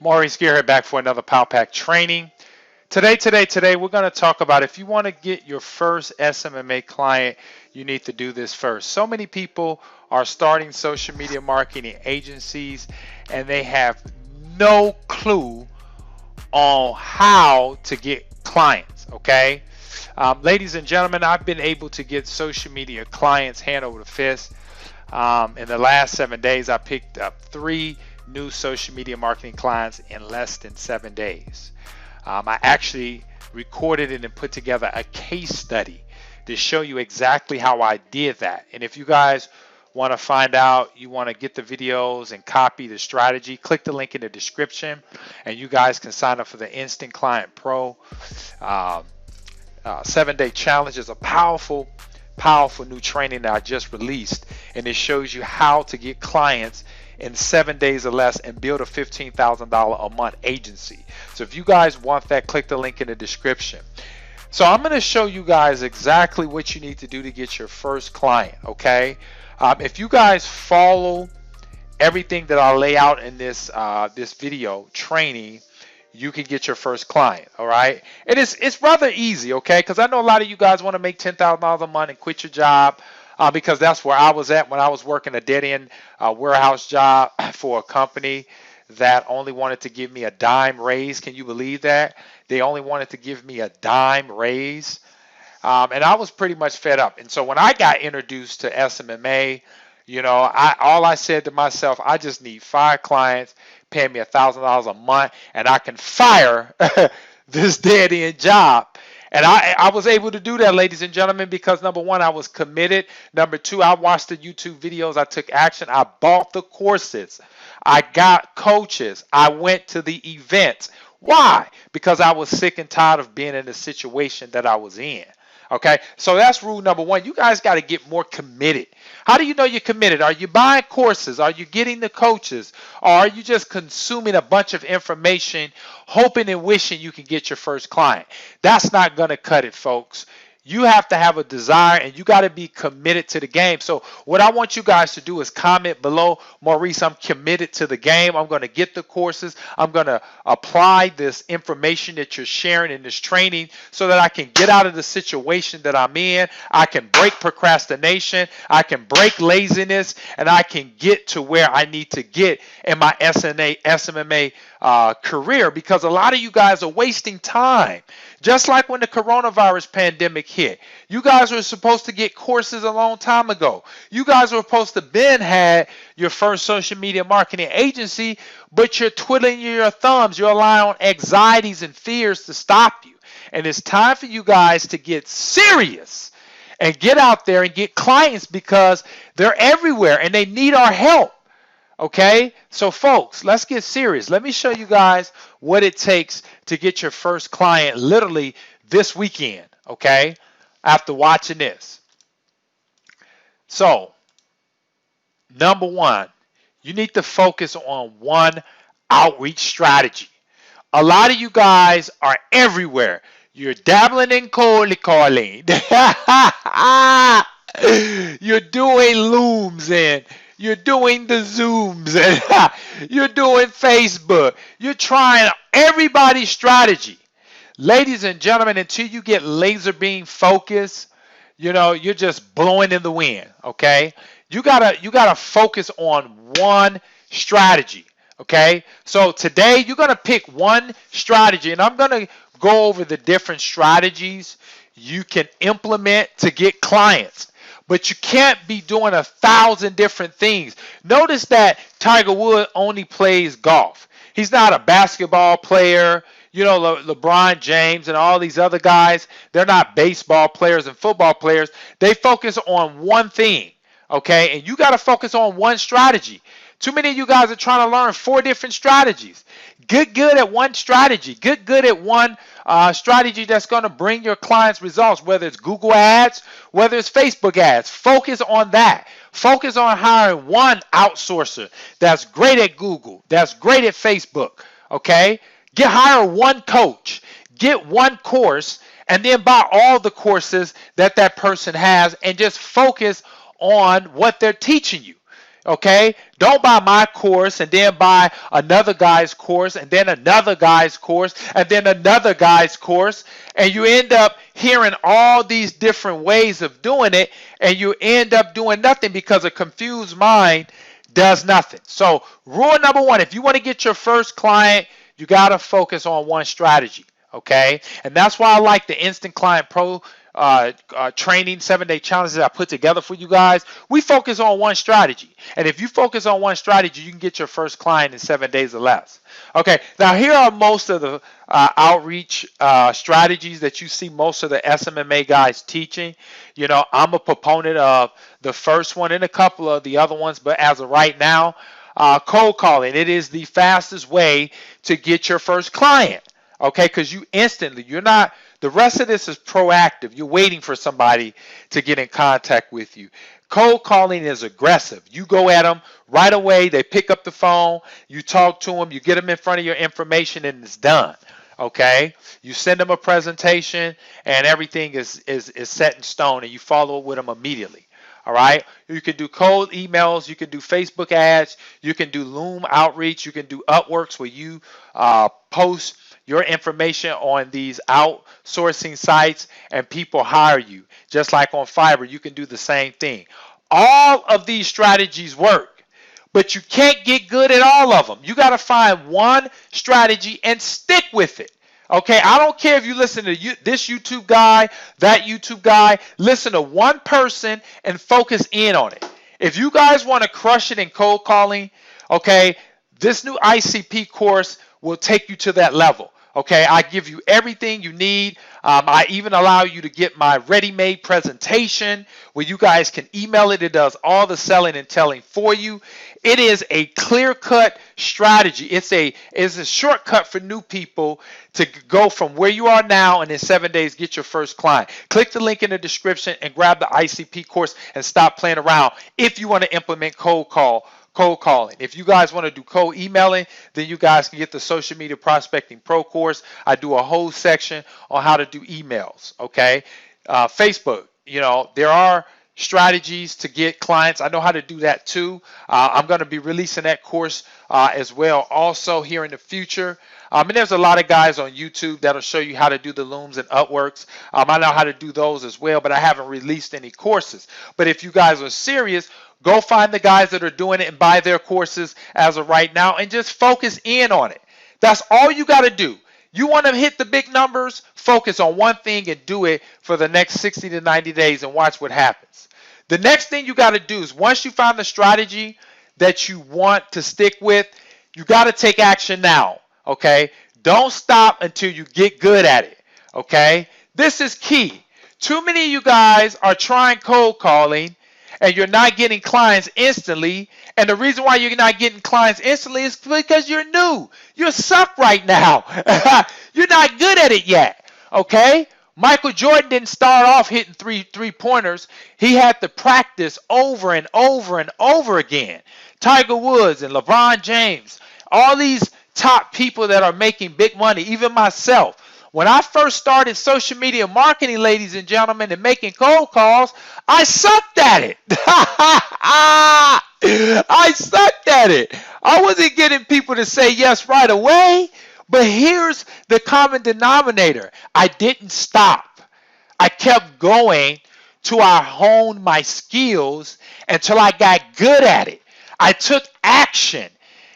Maurice here back for another Power Pack training. Today, we're going to talk about if you want to get your first SMMA client, you need to do this first. So many people are starting social media marketing agencies and they have no clue on how to get clients, okay? Ladies and gentlemen, I've been able to get social media clients hand over fist. In the last 7 days, I picked up 3 new social media marketing clients in less than 7 days. I actually recorded it and put together a case study to show you exactly how I did that. And if you guys want to find out, you want to get the videos and copy the strategy, click the link in the description and you guys can sign up for the Instant Client Pro 7-day challenge. Is a powerful new training that I just released, and it shows you how to get clients in 7 days or less and build a $15,000 a month agency. So if you guys want that, click the link in the description. So I'm going to show you guys exactly what you need to do to get your first client, okay? If you guys follow everything that I lay out in this video training, you can get your first client, all right? And it's rather easy, okay? Because I know a lot of you guys want to make $10,000 a month and quit your job, because that's where I was at when I was working a dead-end warehouse job for a company that only wanted to give me a dime raise. Can you believe that? They only wanted to give me a dime raise. And I was pretty much fed up. And so when I got introduced to SMMA, you know, all I said to myself, I just need 5 clients paying me $1,000 a month, and I can fire this dead-end job. And I was able to do that, ladies and gentlemen, because number one, I was committed. Number two, I watched the YouTube videos. I took action. I bought the courses. I got coaches. I went to the events. Why? Because I was sick and tired of being in the situation that I was in. Okay, so that's rule number one. You guys got to get more committed. How do you know you're committed? Are you buying courses? Are you getting the coaches? Or are you just consuming a bunch of information, hoping and wishing you can get your first client? That's not going to cut it, folks. You have to have a desire and you got to be committed to the game. So what I want you guys to do is comment below, Maurice, I'm committed to the game. I'm going to get the courses. I'm going to apply this information that you're sharing in this training so that I can get out of the situation that I'm in. I can break procrastination. I can break laziness, and I can get to where I need to get in my SMMA career, because a lot of you guys are wasting time. Just like when the coronavirus pandemic hit, you guys were supposed to get courses a long time ago. You guys were supposed to then had your first social media marketing agency, but you're twiddling your thumbs. You're allowing anxieties and fears to stop you. And it's time for you guys to get serious and get out there and get clients, because they're everywhere and they need our help. Okay, so folks, let's get serious. Let me show you guys what it takes to get your first client literally this weekend, okay, after watching this. So, number one, you need to focus on one outreach strategy. A lot of you guys are everywhere. You're dabbling in cold calling. You're doing looms and you're doing the Zooms and you're doing Facebook. You're trying everybody's strategy. Ladies and gentlemen, until you get laser beam focus, you know, you're just blowing in the wind, okay? You gotta focus on one strategy, okay? So today you're gonna pick one strategy, and I'm gonna go over the different strategies you can implement to get clients. But you can't be doing 1,000 different things. Notice that Tiger Woods only plays golf. He's not a basketball player. You know, LeBron James and all these other guys, they're not baseball players and football players. They focus on one thing, okay? And you got to focus on one strategy. Too many of you guys are trying to learn 4 different strategies. Get good at one strategy. Get good at one strategy that's going to bring your clients results, whether it's Google ads, whether it's Facebook ads. Focus on that. Focus on hiring one outsourcer that's great at Google, that's great at Facebook, okay? Hire one coach. Get one course, and then buy all the courses that person has, and just focus on what they're teaching you. Okay, don't buy my course and then buy another guy's course and then another guy's course and then another guy's course, and you end up hearing all these different ways of doing it, and you end up doing nothing because a confused mind does nothing. So rule number one, if you want to get your first client, you got to focus on one strategy. Okay, and that's why I like the Instant Client Pro training 7-day challenges I put together for you guys. We focus on one strategy, and if you focus on one strategy, you can get your first client in 7 days or less. Okay, now here are most of the outreach strategies that you see most of the SMMA guys teaching. You know, I'm a proponent of the first one and a couple of the other ones, but as of right now, cold calling, it is the fastest way to get your first client. Okay, because you're not, the rest of this is proactive. You're waiting for somebody to get in contact with you. Cold calling is aggressive. You go at them right away. They pick up the phone. You talk to them. You get them in front of your information, and it's done. Okay, you send them a presentation, and everything is set in stone, and you follow up with them immediately. All right, you can do cold emails, you can do Facebook ads, you can do Loom outreach, you can do Upworks where you post your information on these outsourcing sites and people hire you. Just like on Fiverr, you can do the same thing. All of these strategies work, but you can't get good at all of them. You got to find one strategy and stick with it. Okay, I don't care if you listen to this YouTube guy, that YouTube guy. Listen to one person and focus in on it. If you guys want to crush it in cold calling, okay, this new ICP course will take you to that level. Okay, I give you everything you need. I even allow you to get my ready-made presentation where you guys can email it. It does all the selling and telling for you. It is a clear-cut strategy. It's a shortcut for new people to go from where you are now and in 7 days get your first client. Click the link in the description and grab the ICP course and stop playing around if you want to implement cold calling. If you guys want to do cold emailing, then you guys can get the Social Media Prospecting Pro course. I do a whole section on how to do emails. Okay, Facebook. You know, there are strategies to get clients. I know how to do that too. I'm going to be releasing that course as well also here in the future. And there's a lot of guys on YouTube that'll show you how to do the Looms and Upworks. I know how to do those as well, but I haven't released any courses. But if you guys are serious, go find the guys that are doing it and buy their courses as of right now and just focus in on it. That's all you got to do. You want to hit the big numbers, focus on one thing and do it for the next 60 to 90 days and watch what happens. The next thing you got to do is once you find the strategy that you want to stick with, you got to take action now. Okay? Don't stop until you get good at it. Okay? This is key. Too many of you guys are trying cold calling and you're not getting clients instantly. And the reason why you're not getting clients instantly is because you're new. You suck right now. You're not good at it yet. Okay? Michael Jordan didn't start off hitting three-pointers. He had to practice over and over and over again. Tiger Woods and LeBron James, all these top people that are making big money, even myself. When I first started social media marketing, ladies and gentlemen, and making cold calls, I sucked at it. I sucked at it. I wasn't getting people to say yes right away. But here's the common denominator. I didn't stop. I kept going till I honed my skills until I got good at it. I took action.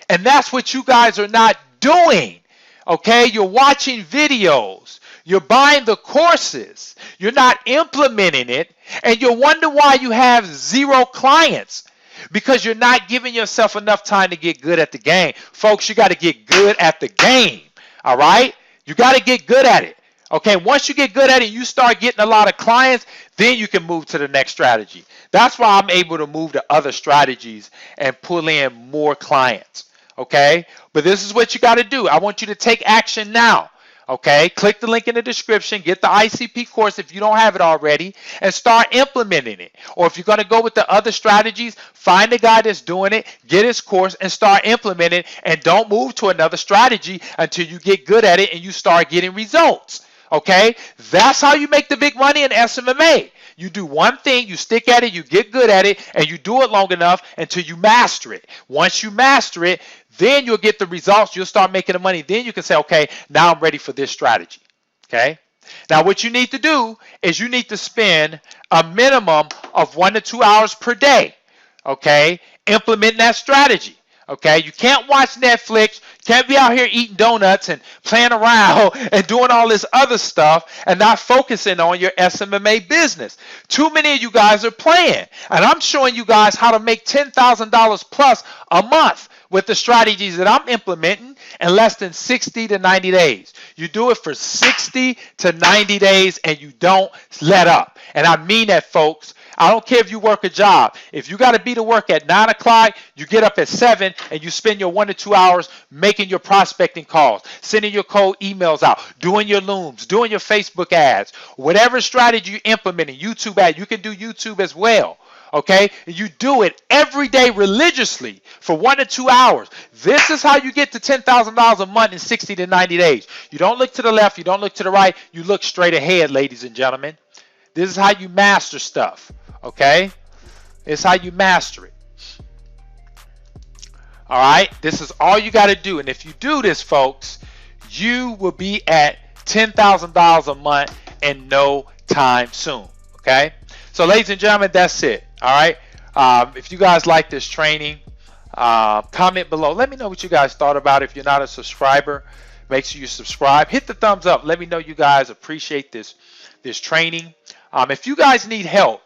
And that's what you guys are not doing. Okay, you're watching videos, you're buying the courses, you're not implementing it, and you wonder why you have 0 clients because you're not giving yourself enough time to get good at the game. Folks, you got to get good at the game, all right? You got to get good at it. Okay, once you get good at it, you start getting a lot of clients, then you can move to the next strategy. That's why I'm able to move to other strategies and pull in more clients. Okay, but this is what you got to do. I want you to take action now. Okay, click the link in the description, get the ICP course if you don't have it already, and start implementing it. Or if you're going to go with the other strategies, find a guy that's doing it, get his course, and start implementing it, and don't move to another strategy until you get good at it and you start getting results. Okay, that's how you make the big money in SMMA. You do one thing, you stick at it, you get good at it, and you do it long enough until you master it. Once you master it, then you'll get the results. You'll start making the money. Then you can say, okay, now I'm ready for this strategy. Okay. Now, what you need to do is you need to spend a minimum of 1 to 2 hours per day. Okay. Implement that strategy. Okay, you can't watch Netflix, can't be out here eating donuts and playing around and doing all this other stuff and not focusing on your SMMA business. Too many of you guys are playing, and I'm showing you guys how to make $10,000 plus a month with the strategies that I'm implementing in less than 60 to 90 days. You do it for 60 to 90 days and you don't let up. And I mean that, folks. I don't care if you work a job. If you got to be to work at 9 o'clock, you get up at 7 and you spend your 1 to 2 hours making your prospecting calls, sending your cold emails out, doing your looms, doing your Facebook ads, whatever strategy you're implementing, YouTube ad, you can do YouTube as well. Okay, you do it every day religiously for 1 to 2 hours. This is how you get to $10,000 a month in 60 to 90 days. You don't look to the left, you don't look to the right, you look straight ahead, ladies and gentlemen. This is how you master stuff. Okay, it's how you master it. All right, this is all you got to do, and if you do this, folks, you will be at $10,000 a month in no time soon. Okay, so ladies and gentlemen, that's it. All right, if you guys like this training, comment below. Let me know what you guys thought about it. If you're not a subscriber, make sure you subscribe. Hit the thumbs up. Let me know you guys appreciate this training. If you guys need help,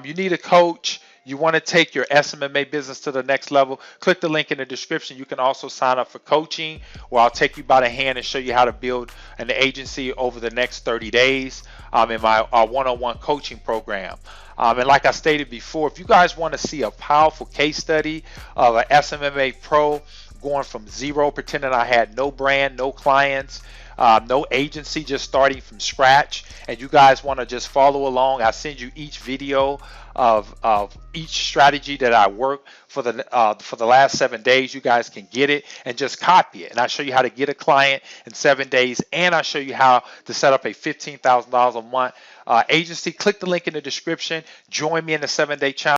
you need a coach, you want to take your SMMA business to the next level, click the link in the description. You can also sign up for coaching, where I'll take you by the hand and show you how to build an agency over the next 30 days in my one-on-one coaching program. And like I stated before, if you guys want to see a powerful case study of an SMMA pro going from zero, pretending I had no brand, no clients, no agency, just starting from scratch, and you guys want to just follow along, I send you each video of each strategy that I work for the last 7 days. You guys can get it and just copy it, and I show you how to get a client in 7 days, and I show you how to set up a $15,000 a month agency. Click the link in the description. Join me in the 7-day challenge.